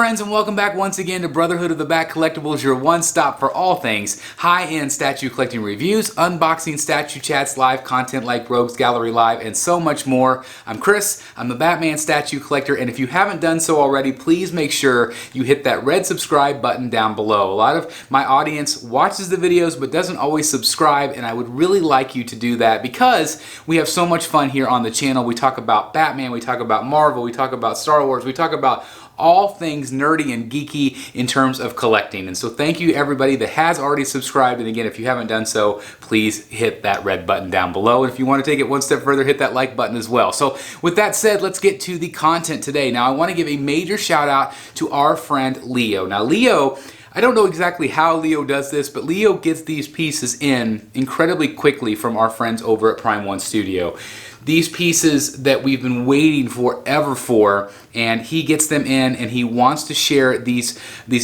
friends, and welcome back once again to Brotherhood of the Back Collectibles, your one stop for all things high-end statue collecting reviews, unboxing, statue chats, live content like Rogues Gallery Live, and so much more. I'm Chris, I'm a Batman statue collector, and if you haven't done so already, please make sure you hit that red subscribe button down below. A lot of my audience watches the videos but doesn't always subscribe, and I would really like you to do that because we have so much fun here on the channel. We talk about Batman, we talk about Marvel, we talk about Star Wars, we talk about all things nerdy and geeky in terms of collecting. And so thank you everybody that has already subscribed, and again, if you haven't done so, please hit that red button down below, and if you want to take it one step further, hit that like button as well. So with that said, let's get to the content today. Now I want to give a major shout out to our friend Leo. Now Leo, I don't know exactly how Leo does this, but Leo gets these pieces in incredibly quickly from our friends over at Prime One Studio. These pieces that we've been waiting forever for, and he gets them in and he wants to share these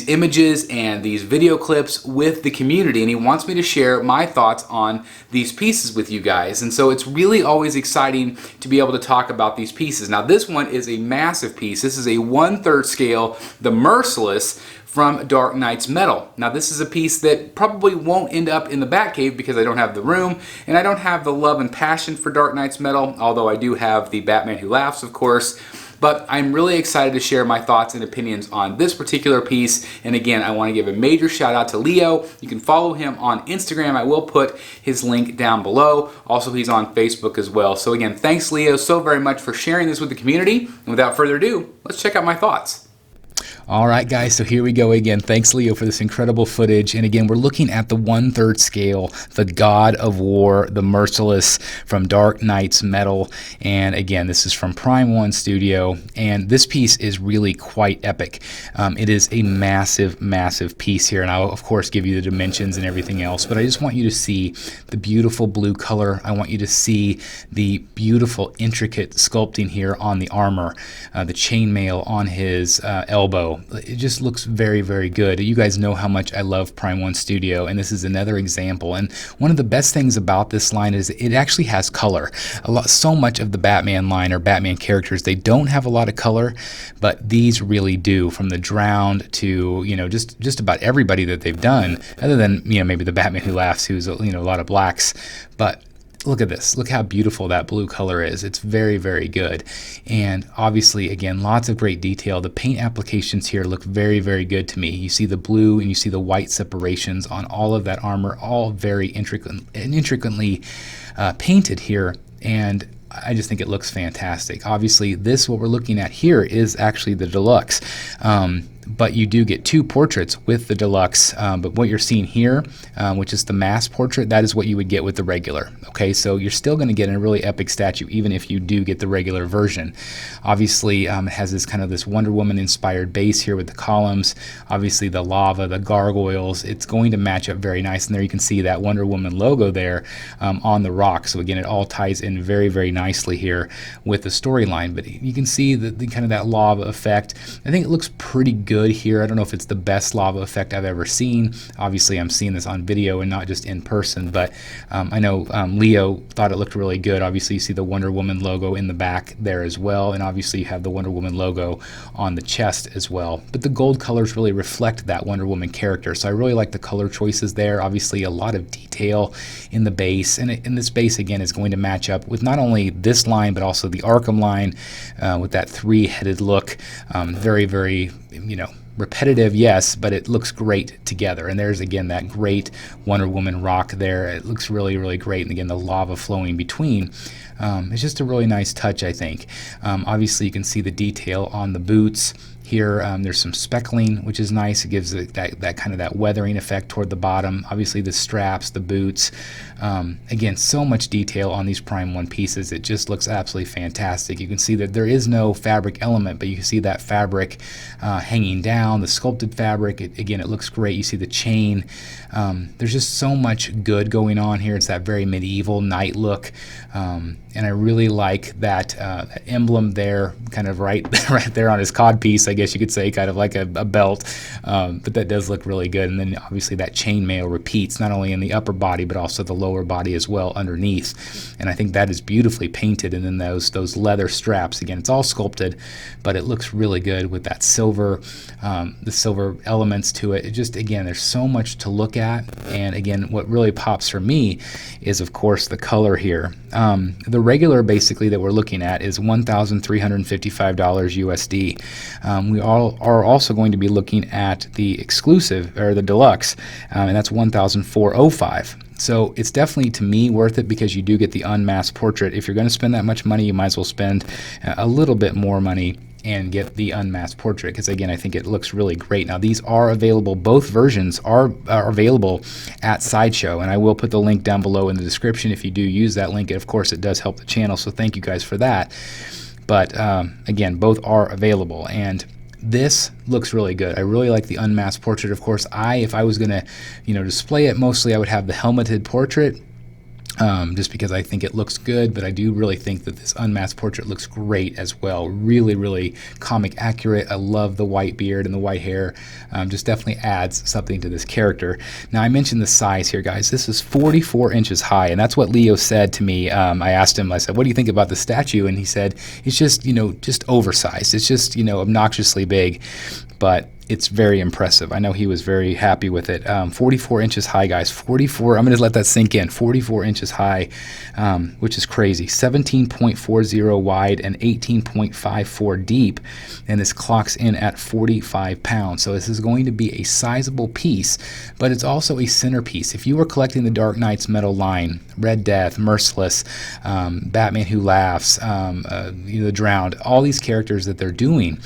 images and these video clips with the community, and he wants me to share my thoughts on these pieces with you guys. And so it's really always exciting to be able to talk about these pieces. Now this one is a massive piece. This is a 1/3 scale, the Merciless, from Dark Knight's Metal. Now this is a piece that probably won't end up in the Batcave because I don't have the room and I don't have the love and passion for Dark Knight's Metal, although I do have the Batman Who Laughs, of course. But I'm really excited to share my thoughts and opinions on this particular piece. And again, I want to give a major shout out to Leo. You can follow him on Instagram. I will put his link down below. Also, he's on Facebook as well. So again, thanks Leo so very much for sharing this with the community. And without further ado, let's check out my thoughts. All right, guys, so here we go again. Thanks, Leo, for this incredible footage. And again, we're looking at the 1/3 scale, the God of War, the Merciless from Dark Knight's Metal. And again, this is from Prime One Studio. And this piece is really quite epic. It is a massive, massive piece here. And I'll, of course, give you the dimensions and everything else. But I just want you to see the beautiful blue color. I want you to see the beautiful, intricate sculpting here on the armor, the chainmail on his elbow. It just looks very, very good. You guys know how much I love Prime One Studio, and this is another example. And one of the best things about this line is it actually has color. So much of the Batman line or Batman characters, they don't have a lot of color, but these really do. From the Drowned to just about everybody that they've done, other than maybe the Batman Who Laughs, who's a lot of blacks, but. Look at this. Look how beautiful that blue color is. It's very, very good. And obviously, again, lots of great detail. The paint applications here look very, very good to me. You see the blue and you see the white separations on all of that armor, all very intricately painted here. And I just think it looks fantastic. Obviously, what we're looking at here is actually the deluxe. But you do get two portraits with the deluxe, but what you're seeing here, which is the mass portrait, that is what you would get with the regular. Okay, so you're still going to get a really epic statue even if you do get the regular version. Obviously, it has this Wonder Woman inspired base here with the columns. Obviously, the lava, the gargoyles, it's going to match up very nice. And there you can see that Wonder Woman logo there on the rock. So again, it all ties in very, very nicely here with the storyline. But you can see the kind of that lava effect. I think it looks pretty good here. I don't know if it's the best lava effect I've ever seen. Obviously, I'm seeing this on video and not just in person, but I know Leo thought it looked really good. Obviously, you see the Wonder Woman logo in the back there as well, and obviously you have the Wonder Woman logo on the chest as well. But the gold colors really reflect that Wonder Woman character, so I really like the color choices there. Obviously, a lot of detail in the base, and this base, again, is going to match up with not only this line, but also the Arkham line with that three-headed look. Very, very, repetitive, yes, but it looks great together. And there's again that great Wonder Woman rock there. It looks really, really great. And again, the lava flowing between. It's just a really nice touch, I think. Obviously, you can see the detail on the boots. Here, there's some speckling, which is nice. It gives it that kind of that weathering effect toward the bottom. Obviously, the straps, the boots. Again, so much detail on these Prime One pieces. It just looks absolutely fantastic. You can see that there is no fabric element, but you can see that fabric hanging down, the sculpted fabric. Again, it looks great. You see the chain. There's just so much good going on here. It's that very medieval knight look. And I really like that emblem there, kind of right there on his codpiece, I guess guess you could say, kind of like a belt. But that does look really good. And then obviously that chainmail repeats not only in the upper body, but also the lower body as well underneath. And I think that is beautifully painted. And then those leather straps, again, it's all sculpted, but it looks really good with that silver, the silver elements to it. It just, again, there's so much to look at. And again, what really pops for me is, of course, the color here. The regular, basically, that we're looking at is $1,355 USD. We are also going to be looking at the exclusive, or the deluxe, and that's $1,405. So it's definitely, to me, worth it because you do get the unmasked portrait. If you're going to spend that much money, you might as well spend a little bit more money and get the unmasked portrait, because again, I think it looks really great. Now, these are available, both versions are available at Sideshow, and I will put the link down below in the description if you do use that link. And of course, it does help the channel, so thank you guys for that. But again, both are available, and this looks really good. I really like the unmasked portrait. Of course, if I was gonna, display it, mostly I would have the helmeted portrait, just because I think it looks good, but I do really think that this unmasked portrait looks great as well. Really, really comic accurate. I love the white beard and the white hair. Just definitely adds something to this character. Now, I mentioned the size here, guys. This is 44 inches high, and that's what Leo said to me. I asked him, I said, what do you think about the statue? And he said, it's just, just oversized. It's just, obnoxiously big, but it's very impressive. I know he was very happy with it. 44 inches high, guys. 44, I'm going to let that sink in. 44 inches high, which is crazy. 17.40 wide and 18.54 deep. And this clocks in at 45 pounds. So this is going to be a sizable piece, but it's also a centerpiece. If you were collecting the Dark Knight's metal line, Red Death, Merciless, Batman Who Laughs, the Drowned, all these characters that they're doing,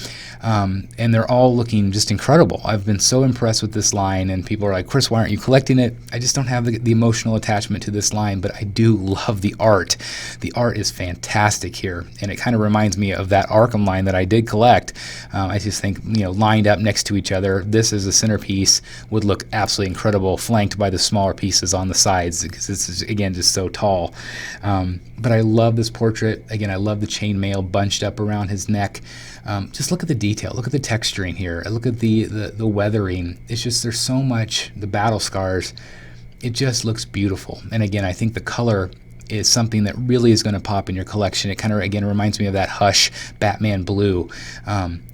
and they're all looking just incredible. I've been so impressed with this line, and people are like, Chris, why aren't you collecting it? I just don't have the emotional attachment to this line, but I do love the art. The art is fantastic here, and it kind of reminds me of that Arkham line that I did collect. I just think, lined up next to each other, this as a centerpiece would look absolutely incredible, flanked by the smaller pieces on the sides, because this is, again, just so tall. But I love this portrait. Again, I love the chainmail bunched up around his neck. Just look at the detail. Look at the texturing here. Look at the weathering. It's just, there's so much, the battle scars. It just looks beautiful. And again, I think the color is something that really is going to pop in your collection. It kind of, again, reminds me of that Hush Batman blue.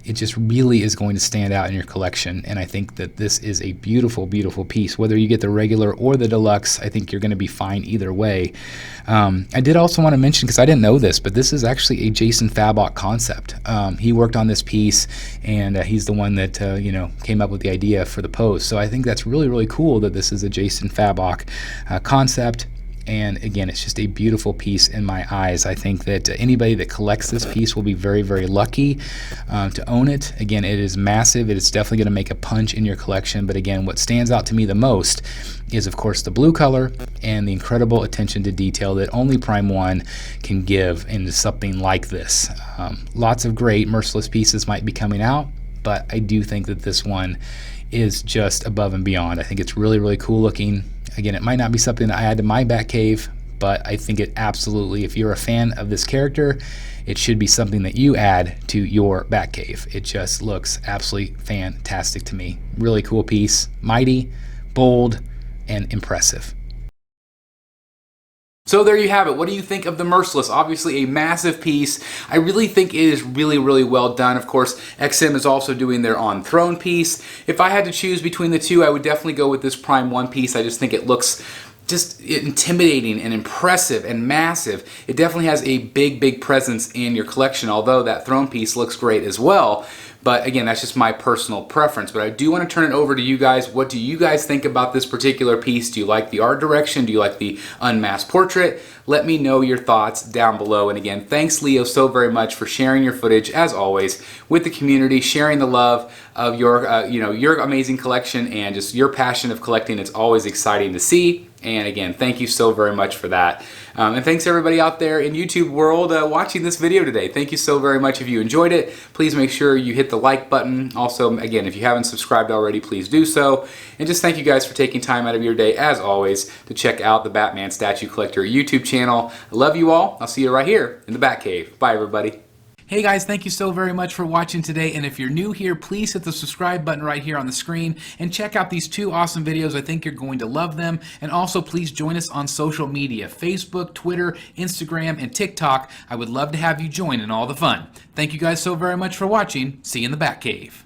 It just really is going to stand out in your collection, and I think that this is a beautiful, beautiful piece. Whether you get the regular or the deluxe, I think you're going to be fine either way. I did also want to mention, because I didn't know this, but this is actually a Jason Fabok concept. He worked on this piece, and he's the one that came up with the idea for the pose. So I think that's really, really cool that this is a Jason Fabok concept. And again, it's just a beautiful piece in my eyes. I think that anybody that collects this piece will be very, very lucky to own it. Again, it is massive. It is definitely going to make a punch in your collection. But again, what stands out to me the most is, of course, the blue color and the incredible attention to detail that only Prime 1 can give into something like this. Lots of great Merciless pieces might be coming out, but I do think that this one is just above and beyond. I think it's really, really cool looking. Again, it might not be something that I add to my Batcave, but I think it absolutely, if you're a fan of this character, it should be something that you add to your Batcave. It just looks absolutely fantastic to me. Really cool piece, mighty, bold, and impressive. So there you have it. What do you think of the Merciless? Obviously a massive piece. I really think it is really, really well done. Of course, XM is also doing their On Throne piece. If I had to choose between the two, I would definitely go with this Prime 1 piece. I just think it looks just intimidating and impressive and massive. It definitely has a big, big presence in your collection, although that Throne piece looks great as well. But again, that's just my personal preference. But I do want to turn it over to you guys. What do you guys think about this particular piece? Do you like the art direction? Do you like the unmasked portrait? Let me know your thoughts down below. And again, thanks Leo so very much for sharing your footage, as always, with the community, sharing the love of your, your amazing collection and just your passion of collecting. It's always exciting to see. And again, thank you so very much for that. And thanks everybody out there in YouTube world watching this video today. Thank you so very much. If you enjoyed it, please make sure you hit the like button. Also, again, if you haven't subscribed already, please do so. And just thank you guys for taking time out of your day, as always, to check out the Batman Statue Collector YouTube channel. I love you all. I'll see you right here in the Batcave. Bye, everybody. Hey guys, thank you so very much for watching today, and if you're new here, please hit the subscribe button right here on the screen and check out these two awesome videos. I think you're going to love them. And also please join us on social media, Facebook, Twitter, Instagram, and TikTok. I would love to have you join in all the fun. Thank you guys so very much for watching. See you in the Batcave.